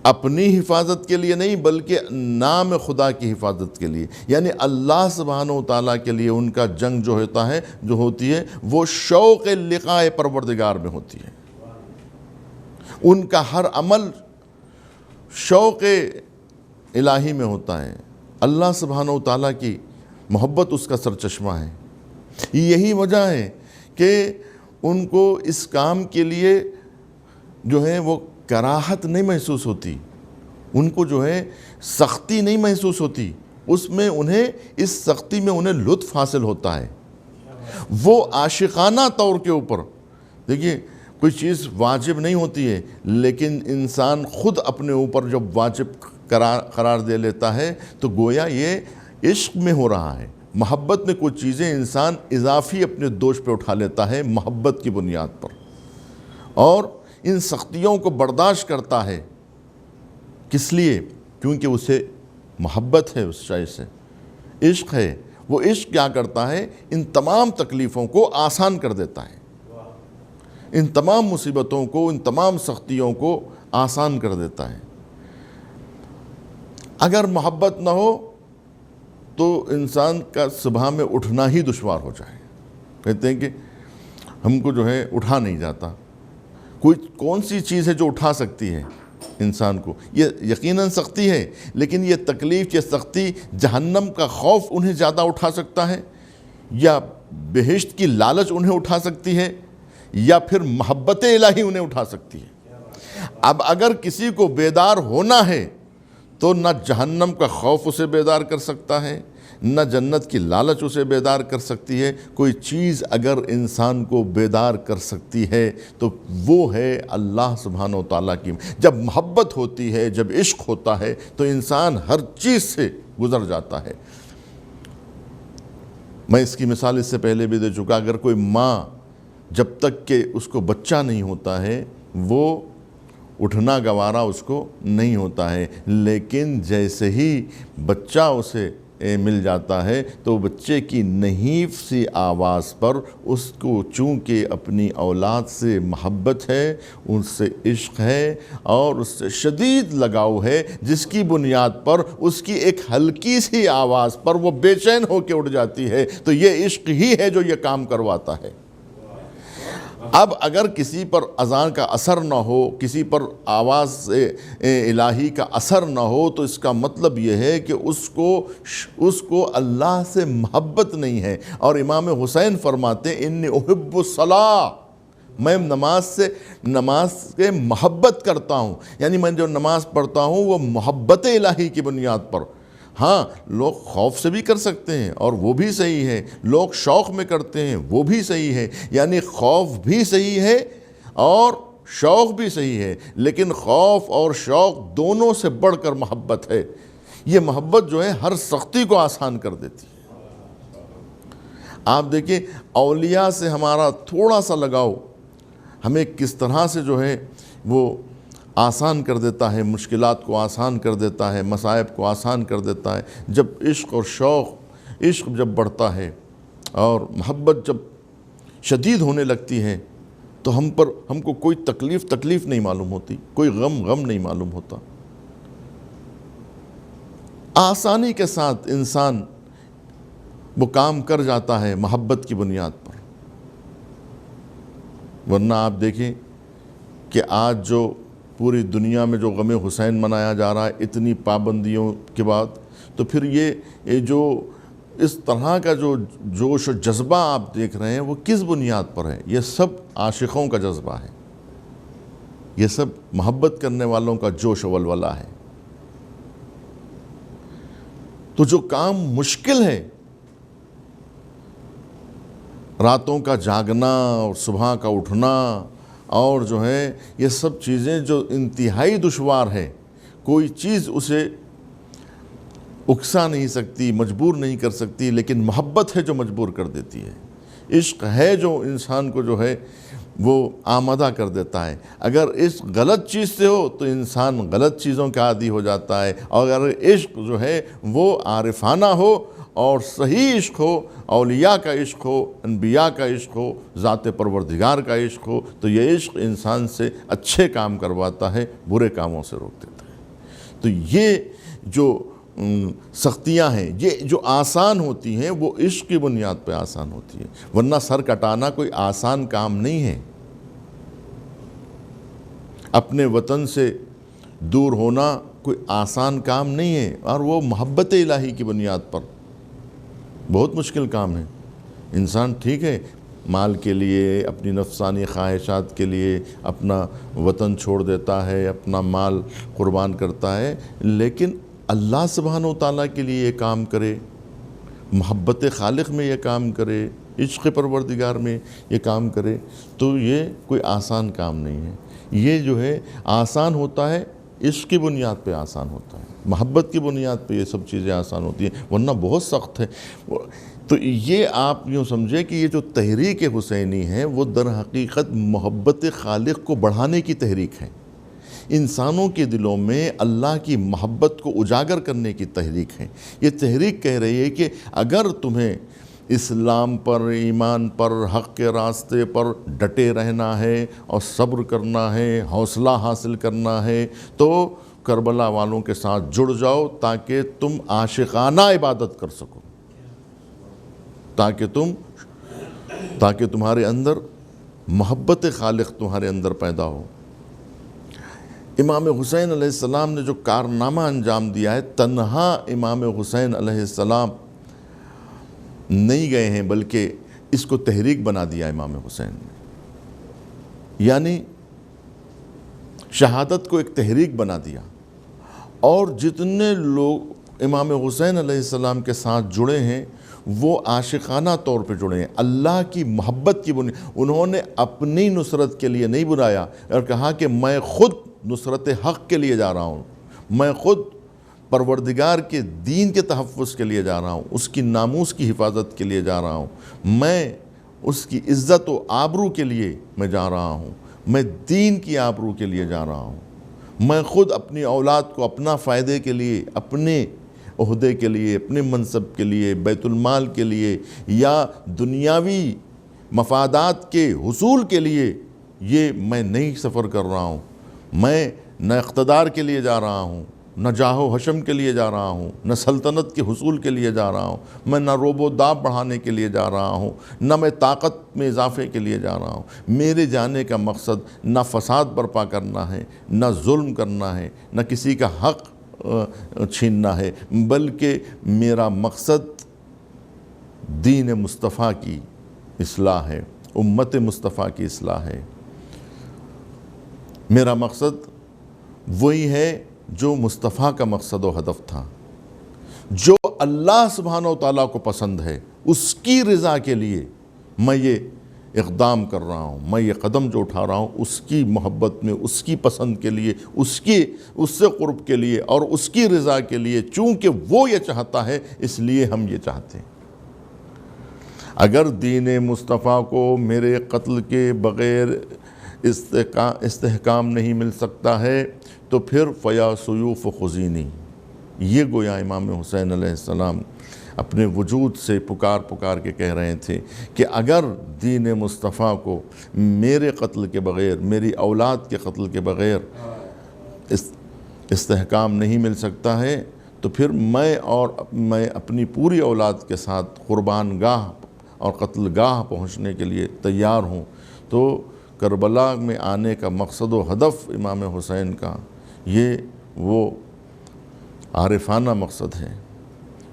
اپنی حفاظت کے لیے نہیں، بلکہ نام خدا کی حفاظت کے لیے، یعنی اللہ سبحانہ وتعالیٰ کے لیے ان کا جنگ جو ہوتی ہے وہ شوق لقاء پروردگار میں ہوتی ہے۔ ان کا ہر عمل شوق الہی میں ہوتا ہے، اللہ سبحانہ وتعالیٰ کی محبت اس کا سرچشمہ ہے۔ یہی وجہ ہے کہ ان کو اس کام کے لیے جو ہے وہ کراہت نہیں محسوس ہوتی، ان کو جو ہے سختی نہیں محسوس ہوتی، اس سختی میں انہیں لطف حاصل ہوتا ہے۔ وہ عاشقانہ طور کے اوپر دیکھیے، کوئی چیز واجب نہیں ہوتی ہے، لیکن انسان خود اپنے اوپر جب واجب قرار دے لیتا ہے تو گویا یہ عشق میں ہو رہا ہے۔ محبت میں کچھ چیزیں انسان اضافی اپنے دوش پہ اٹھا لیتا ہے محبت کی بنیاد پر، اور ان سختیوں کو برداشت کرتا ہے۔ کس لیے؟ کیونکہ اسے محبت ہے اس شے سے، عشق ہے، وہ عشق کیا کرتا ہے؟ ان تمام تکلیفوں کو آسان کر دیتا ہے، ان تمام مصیبتوں کو، ان تمام سختیوں کو آسان کر دیتا ہے۔ اگر محبت نہ ہو تو انسان کا صبح میں اٹھنا ہی دشوار ہو جائے۔ کہتے ہیں کہ ہم کو جو ہے اٹھا نہیں جاتا۔ کون سی چیز ہے جو اٹھا سکتی ہے انسان کو؟ یہ یقیناً سختی ہے، لیکن یہ تکلیف، یہ سختی، جہنم کا خوف انہیں زیادہ اٹھا سکتا ہے، یا بہشت کی لالچ انہیں اٹھا سکتی ہے، یا پھر محبت الہی انہیں اٹھا سکتی ہے۔ اب اگر کسی کو بیدار ہونا ہے تو نہ جہنم کا خوف اسے بیدار کر سکتا ہے، نہ جنت کی لالچ اسے بیدار کر سکتی ہے۔ کوئی چیز اگر انسان کو بیدار کر سکتی ہے تو وہ ہے اللہ سبحانہ و تعالیٰ کی۔ جب محبت ہوتی ہے، جب عشق ہوتا ہے تو انسان ہر چیز سے گزر جاتا ہے۔ میں اس کی مثال اس سے پہلے بھی دے چکا، اگر کوئی ماں جب تک کہ اس کو بچہ نہیں ہوتا ہے وہ اٹھنا گوارا اس کو نہیں ہوتا ہے، لیکن جیسے ہی بچہ اسے مل جاتا ہے تو بچے کی نحیف سی آواز پر اس کو چونکہ اپنی اولاد سے محبت ہے، اس سے عشق ہے اور اس سے شدید لگاؤ ہے، جس کی بنیاد پر اس کی ایک ہلکی سی آواز پر وہ بے چین ہو کے اٹھ جاتی ہے، تو یہ عشق ہی ہے جو یہ کام کرواتا ہے۔ اب اگر کسی پر اذان کا اثر نہ ہو، کسی پر آواز الہی کا اثر نہ ہو، تو اس کا مطلب یہ ہے کہ اس کو اللہ سے محبت نہیں ہے۔ اور امام حسین فرماتے ہیں انی احب الصلاۃ، میں نماز سے محبت کرتا ہوں، یعنی میں جو نماز پڑھتا ہوں وہ محبت الہی کی بنیاد پر۔ ہاں، لوگ خوف سے بھی کر سکتے ہیں اور وہ بھی صحیح ہے، لوگ شوق میں کرتے ہیں وہ بھی صحیح ہے، یعنی خوف بھی صحیح ہے اور شوق بھی صحیح ہے، لیکن خوف اور شوق دونوں سے بڑھ کر محبت ہے۔ یہ محبت جو ہے ہر سختی کو آسان کر دیتی ہے۔ آپ دیکھیں اولیاء سے ہمارا تھوڑا سا لگاؤ ہمیں کس طرح سے جو ہے وہ آسان کر دیتا ہے، مشکلات کو آسان کر دیتا ہے، مصائب کو آسان کر دیتا ہے۔ جب عشق اور شوق، عشق جب بڑھتا ہے اور محبت جب شدید ہونے لگتی ہے تو ہم کو کوئی تکلیف نہیں معلوم ہوتی، کوئی غم نہیں معلوم ہوتا۔ آسانی کے ساتھ انسان وہ کام کر جاتا ہے محبت کی بنیاد پر۔ ورنہ آپ دیکھیں کہ آج جو پوری دنیا میں جو غم حسین منایا جا رہا ہے اتنی پابندیوں کے بعد، تو پھر یہ جو اس طرح کا جو جوش و جذبہ آپ دیکھ رہے ہیں وہ کس بنیاد پر ہے؟ یہ سب عاشقوں کا جذبہ ہے، یہ سب محبت کرنے والوں کا جوش و ولولہ ہے۔ تو جو کام مشکل ہے، راتوں کا جاگنا اور صبح کا اٹھنا اور جو ہے یہ سب چیزیں جو انتہائی دشوار ہے، کوئی چیز اسے اکسا نہیں سکتی، مجبور نہیں کر سکتی، لیکن محبت ہے جو مجبور کر دیتی ہے۔ عشق ہے جو انسان کو جو ہے وہ آمادہ کر دیتا ہے۔ اگر عشق غلط چیز سے ہو تو انسان غلط چیزوں کا عادی ہو جاتا ہے، اور اگر عشق جو ہے وہ عارفانہ ہو اور صحیح عشق ہو، اولیاء کا عشق ہو، انبیاء کا عشق ہو، ذات پروردگار کا عشق ہو، تو یہ عشق انسان سے اچھے کام کرواتا ہے، برے کاموں سے روک دیتا ہے۔ تو یہ جو سختیاں ہیں، یہ جو آسان ہوتی ہیں وہ عشق کی بنیاد پہ آسان ہوتی ہے، ورنہ سر کٹانا کوئی آسان کام نہیں ہے۔ اپنے وطن سے دور ہونا کوئی آسان کام نہیں ہے، اور وہ محبت الہی کی بنیاد پر بہت مشکل کام ہے۔ انسان ٹھیک ہے مال کے لیے، اپنی نفسانی خواہشات کے لیے اپنا وطن چھوڑ دیتا ہے، اپنا مال قربان کرتا ہے، لیکن اللہ سبحانہ و تعالیٰ کے لیے یہ کام کرے، محبت خالق میں یہ کام کرے، عشق پروردگار میں یہ کام کرے، تو یہ کوئی آسان کام نہیں ہے۔ یہ جو ہے آسان ہوتا ہے، عشق کی بنیاد پہ آسان ہوتا ہے، محبت کی بنیاد پہ یہ سب چیزیں آسان ہوتی ہیں، ورنہ بہت سخت ہے۔ تو یہ آپ یوں سمجھے کہ یہ جو تحریک حسینی ہے وہ در حقیقت محبت خالق کو بڑھانے کی تحریک ہے۔ انسانوں کے دلوں میں اللہ کی محبت کو اجاگر کرنے کی تحریک ہے۔ یہ تحریک کہہ رہی ہے کہ اگر تمہیں اسلام پر، ایمان پر، حق کے راستے پر ڈٹے رہنا ہے اور صبر کرنا ہے، حوصلہ حاصل کرنا ہے، تو کربلا والوں کے ساتھ جڑ جاؤ تاکہ تم عاشقانہ عبادت کر سکو، تاکہ تمہارے اندر محبت خالق تمہارے اندر پیدا ہو۔ امام حسین علیہ السلام نے جو کارنامہ انجام دیا ہے، تنہا امام حسین علیہ السلام نہیں گئے ہیں بلکہ اس کو تحریک بنا دیا امام حسین نے، یعنی شہادت کو ایک تحریک بنا دیا، اور جتنے لوگ امام حسین علیہ السلام کے ساتھ جڑے ہیں وہ عاشقانہ طور پہ جڑے ہیں، اللہ کی محبت کی بنیاد۔ انہوں نے اپنی نصرت کے لیے نہیں بلایا اور کہا کہ میں خود نصرت حق کے لیے جا رہا ہوں، میں خود پروردگار کے دین کے تحفظ کے لیے جا رہا ہوں، اس کی ناموس کی حفاظت کے لیے جا رہا ہوں، میں اس کی عزت و آبرو کے لیے میں جا رہا ہوں، میں دین کی آبرو کے لیے جا رہا ہوں، میں خود اپنی اولاد کو اپنا فائدے کے لیے، اپنے عہدے کے لیے، اپنے منصب کے لیے، بیت المال کے لیے یا دنیاوی مفادات کے حصول کے لیے یہ میں نہیں سفر کر رہا ہوں، میں نہ اقتدار کے لیے جا رہا ہوں، نہ جاہ و حشم کے لیے جا رہا ہوں، نہ سلطنت کے حصول کے لیے جا رہا ہوں، میں نہ روب و داب بڑھانے کے لیے جا رہا ہوں، نہ میں طاقت میں اضافے کے لیے جا رہا ہوں۔ میرے جانے کا مقصد نہ فساد برپا کرنا ہے، نہ ظلم کرنا ہے، نہ کسی کا حق چھیننا ہے، بلکہ میرا مقصد دین مصطفیٰ کی اصلاح ہے، امت مصطفیٰ کی اصلاح ہے۔ میرا مقصد وہی ہے جو مصطفیٰ کا مقصد و ہدف تھا، جو اللہ سبحانہ و تعالیٰ کو پسند ہے، اس کی رضا کے لیے میں یہ اقدام کر رہا ہوں، میں یہ قدم جو اٹھا رہا ہوں اس کی محبت میں، اس کی پسند کے لیے، اس سے قرب کے لیے اور اس کی رضا کے لیے، چونکہ وہ یہ چاہتا ہے اس لیے ہم یہ چاہتے ہیں۔ اگر دین مصطفیٰ کو میرے قتل کے بغیر استحکام نہیں مل سکتا ہے تو پھر فیا سیوف خزینی، یہ گویا امام حسین علیہ السلام اپنے وجود سے پکار کے کہہ رہے تھے کہ اگر دین مصطفیٰ کو میرے قتل کے بغیر، میری اولاد کے قتل کے بغیر استحکام نہیں مل سکتا ہے تو پھر میں اپنی پوری اولاد کے ساتھ قربان گاہ اور قتل گاہ پہنچنے کے لیے تیار ہوں۔ تو کربلا میں آنے کا مقصد و ہدف امام حسین کا یہ وہ عارفانہ مقصد ہے۔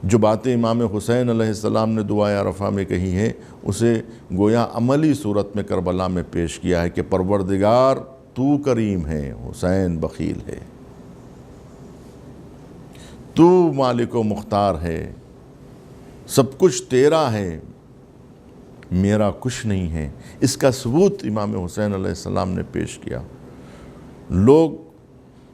جو باتیں امام حسین علیہ السلام نے دعائے عرفہ میں کہی ہیں اسے گویا عملی صورت میں کربلا میں پیش کیا ہے کہ پروردگار تو کریم ہے، حسین بخیل ہے، تو مالک و مختار ہے، سب کچھ تیرا ہے، میرا کچھ نہیں ہے۔ اس کا ثبوت امام حسین علیہ السلام نے پیش کیا۔ لوگ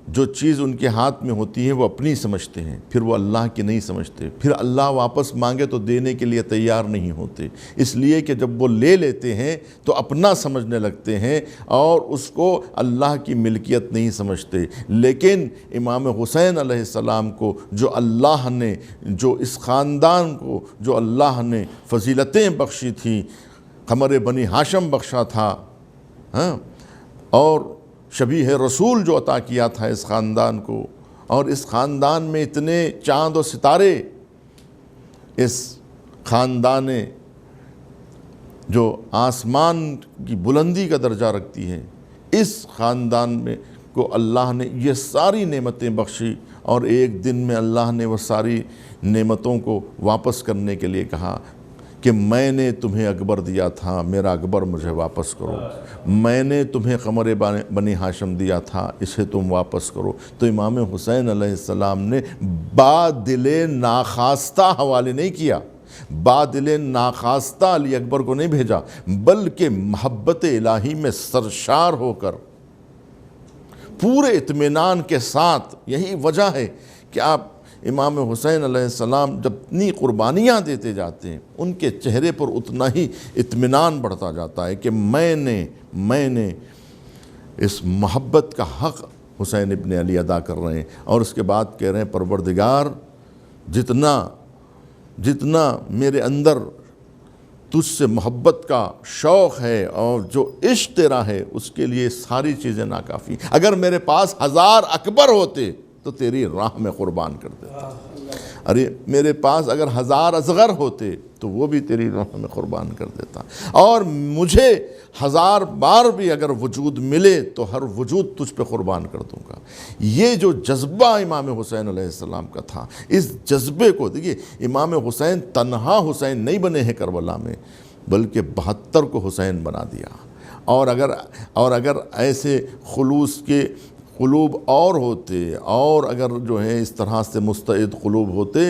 جو چیز ان کے ہاتھ میں ہوتی ہے وہ اپنی سمجھتے ہیں، پھر وہ اللہ کی نہیں سمجھتے، پھر اللہ واپس مانگے تو دینے کے لیے تیار نہیں ہوتے، اس لیے کہ جب وہ لے لیتے ہیں تو اپنا سمجھنے لگتے ہیں اور اس کو اللہ کی ملکیت نہیں سمجھتے۔ لیکن امام حسین علیہ السلام کو جو اللہ نے، جو اس خاندان کو جو اللہ نے فضیلتیں بخشی تھیں، قمر بنی ہاشم بخشا تھا، اور شبیہ رسول جو عطا کیا تھا اس خاندان کو، اور اس خاندان میں اتنے چاند و ستارے، اس خاندان جو آسمان کی بلندی کا درجہ رکھتی ہے، اس خاندان میں کو اللہ نے یہ ساری نعمتیں بخشی، اور ایک دن میں اللہ نے وہ ساری نعمتوں کو واپس کرنے کے لیے کہا کہ میں نے تمہیں اکبر دیا تھا، میرا اکبر مجھے واپس کرو، میں نے تمہیں قمر بنی ہاشم دیا تھا، اسے تم واپس کرو۔ تو امام حسین علیہ السلام نے بادل ناخواستہ حوالے نہیں کیا، بادل ناخواستہ علی اکبر کو نہیں بھیجا، بلکہ محبت الہی میں سرشار ہو کر پورے اطمینان کے ساتھ، یہی وجہ ہے کہ آپ امام حسین علیہ السلام جب اتنی قربانیاں دیتے جاتے ہیں ان کے چہرے پر اتنا ہی اطمینان بڑھتا جاتا ہے کہ میں نے اس محبت کا حق حسین ابن علی ادا کر رہے ہیں، اور اس کے بعد کہہ رہے ہیں پروردگار جتنا میرے اندر تجھ سے محبت کا شوق ہے اور جو عشق تیرا ہے اس کے لیے ساری چیزیں ناکافی، اگر میرے پاس 1000 اکبر ہوتے تو تیری راہ میں قربان کر دیتا، ارے میرے پاس اگر 1000 اصغر ہوتے تو وہ بھی تیری راہ میں قربان کر دیتا، اور مجھے 1000 بار بھی اگر وجود ملے تو ہر وجود تجھ پہ قربان کر دوں گا۔ یہ جو جذبہ امام حسین علیہ السلام کا تھا، اس جذبے کو دیکھیے، امام حسین تنہا حسین نہیں بنے ہیں کربلا میں، بلکہ 72 کو حسین بنا دیا، اور اگر ایسے خلوص کے قلوب اور ہوتے، اور اگر جو ہے اس طرح سے مستعد قلوب ہوتے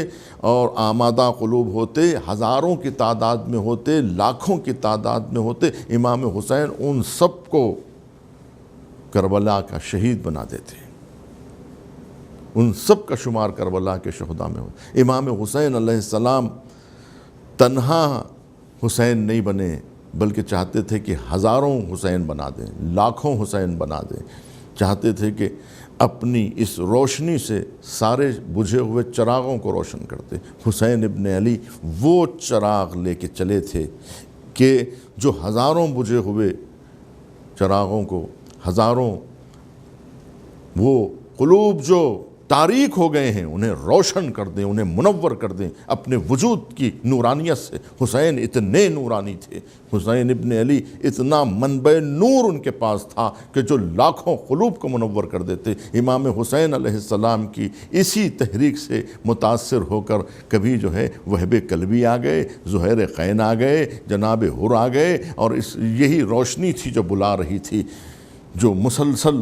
اور آمادہ قلوب ہوتے، ہزاروں کی تعداد میں ہوتے، لاکھوں کی تعداد میں ہوتے، امام حسین ان سب کو کربلا کا شہید بنا دیتے، ان سب کا شمار کربلا کے شہداء میں ہوتا۔ امام حسین علیہ السلام تنہا حسین نہیں بنے، بلکہ چاہتے تھے کہ ہزاروں حسین بنا دیں، لاکھوں حسین بنا دیں، چاہتے تھے کہ اپنی اس روشنی سے سارے بجھے ہوئے چراغوں کو روشن کرتے۔ حسین ابن علی وہ چراغ لے کے چلے تھے کہ جو ہزاروں بجھے ہوئے چراغوں کو، ہزاروں وہ قلوب جو تاریک ہو گئے ہیں انہیں روشن کر دیں، انہیں منور کر دیں اپنے وجود کی نورانیت سے۔ حسین اتنے نورانی تھے، حسین ابن علی اتنا منبع نور ان کے پاس تھا کہ جو لاکھوں قلوب کو منور کر دیتے۔ امام حسین علیہ السلام کی اسی تحریک سے متاثر ہو کر کبھی جو ہے وہب کلبی آ گئے، زہیر قین آ گئے، جناب حر آ گئے، اور یہی روشنی تھی جو بلا رہی تھی، جو مسلسل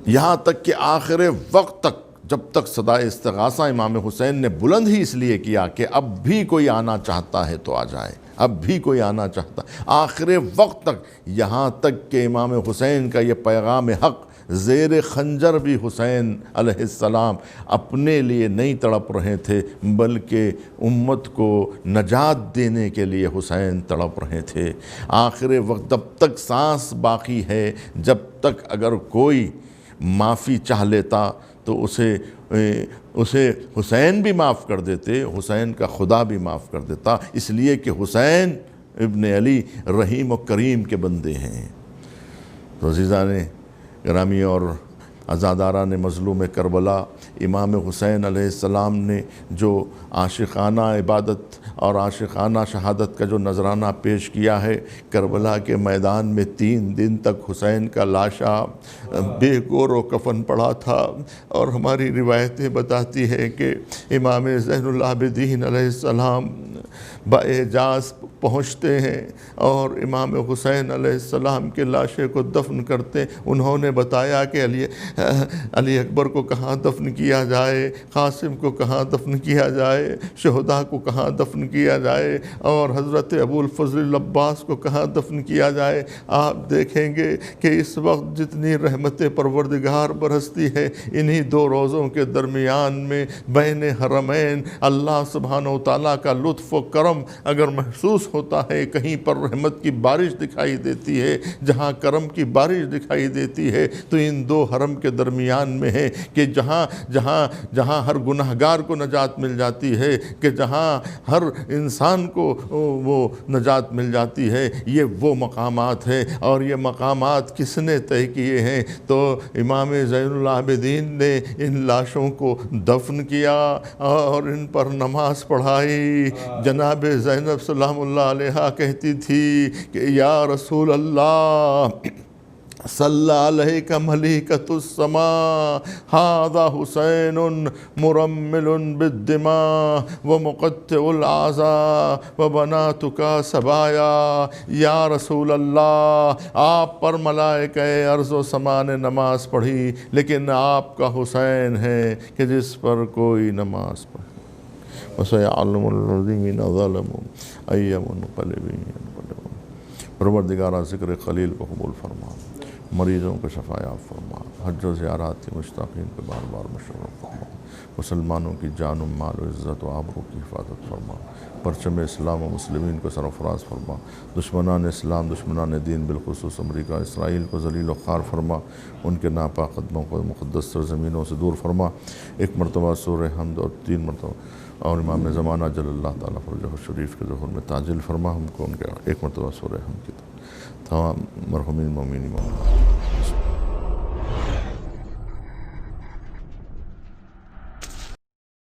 یہاں تک کہ آخر وقت تک، جب تک صدائے استغاثہ امام حسین نے بلند ہی اس لیے کیا کہ اب بھی کوئی آنا چاہتا ہے تو آ جائے، اب بھی کوئی آنا چاہتا، آخر وقت تک، یہاں تک کہ امام حسین کا یہ پیغام حق زیر خنجر بھی حسین علیہ السلام اپنے لیے نہیں تڑپ رہے تھے، بلکہ امت کو نجات دینے کے لیے حسین تڑپ رہے تھے۔ آخر وقت جب تک سانس باقی ہے، جب تک اگر کوئی معافی چاہ لیتا تو اسے حسین بھی معاف کر دیتے، حسین کا خدا بھی معاف کر دیتا، اس لیے کہ حسین ابن علی رحیم و کریم کے بندے ہیں۔ تو عزیزان گرامی اور عزاداران مظلوم کربلا، امام حسین علیہ السلام نے جو عاشقانہ عبادت اور عاشقانہ شہادت کا جو نذرانہ پیش کیا ہے، کربلا کے میدان میں 3 دن تک حسین کا لاشا بے گور و کفن پڑا تھا، اور ہماری روایتیں بتاتی ہیں کہ امام زین العابدین علیہ السلام باعجاز پہنچتے ہیں اور امام حسین علیہ السلام کے لاشے کو دفن کرتے۔ انہوں نے بتایا کہ علی اکبر کو کہاں دفن کیا جائے، قاسم کو کہاں دفن کیا جائے، شہداء کو کہاں دفن کیا جائے، اور حضرت ابو الفضل العباس کو کہاں دفن کیا جائے۔ آپ دیکھیں گے کہ اس وقت جتنی رحمت پروردگار برستی ہے، انہی 2 روزوں کے درمیان میں بین حرمین اللہ سبحانہ و تعالیٰ کا لطف و کرم اگر محسوس ہوتا ہے، کہیں پر رحمت کی بارش دکھائی دیتی ہے، جہاں کرم کی بارش دکھائی دیتی ہے، تو ان 2 حرم کے درمیان میں ہے کہ جہاں ہر گناہگار کو نجات مل جاتی ہے، کہ جہاں ہر انسان کو وہ نجات مل جاتی ہے، یہ وہ مقامات ہے۔ اور یہ مقامات کس نے طے کیے ہیں؟ تو امام زین العابدین نے ان لاشوں کو دفن کیا اور ان پر نماز پڑھائی۔ جناب زینب سلام اللہ علیہا کہتی تھی کہ یا رسول اللہ صلی علیک ملیکۃ السماء ھذا حسین مرمل بالدماء ومقطع الاعضاء وبناتک سبایا۔ یا رسول اللہ، آپ پر ملائکہ ارض و سما نے نماز پڑھی، لیکن آپ کا حسین ہے کہ جس پر کوئی نماز پڑھی۔ وَسَيَعْلَمُ الَّذِينَ ظَلَمُوا أَيَّ مُنْقَلِبٍ يَنقَلِبُونَ۔ پروردگارہ ذکر خلیل کو قبول فرما، مریضوں کو شفایاب فرما، حج و زیارات کی مشتاقین کو بار بار مشرف فرما، مسلمانوں کی جان و مال و عزت و آبرو کی حفاظت فرما، پرچم اسلام و مسلمین کو سرفراز فرما، دشمنان اسلام دشمنان دین بالخصوص امریکہ اسرائیل کو ذلیل و خوار فرما، ان کے ناپاک قدموں کو مقدس سرزمینوں سے دور فرما۔ ایک مرتبہ سورہ حمد اور 3 مرتبہ اور امام زمانہ جل اللہ تعالیٰ فرجہ الشریف کے ظہور میں تعجیل فرما، ہم کو ان کے ایک مرتبہ سورہ حمد کی تمام مرحومین مومنین مومنات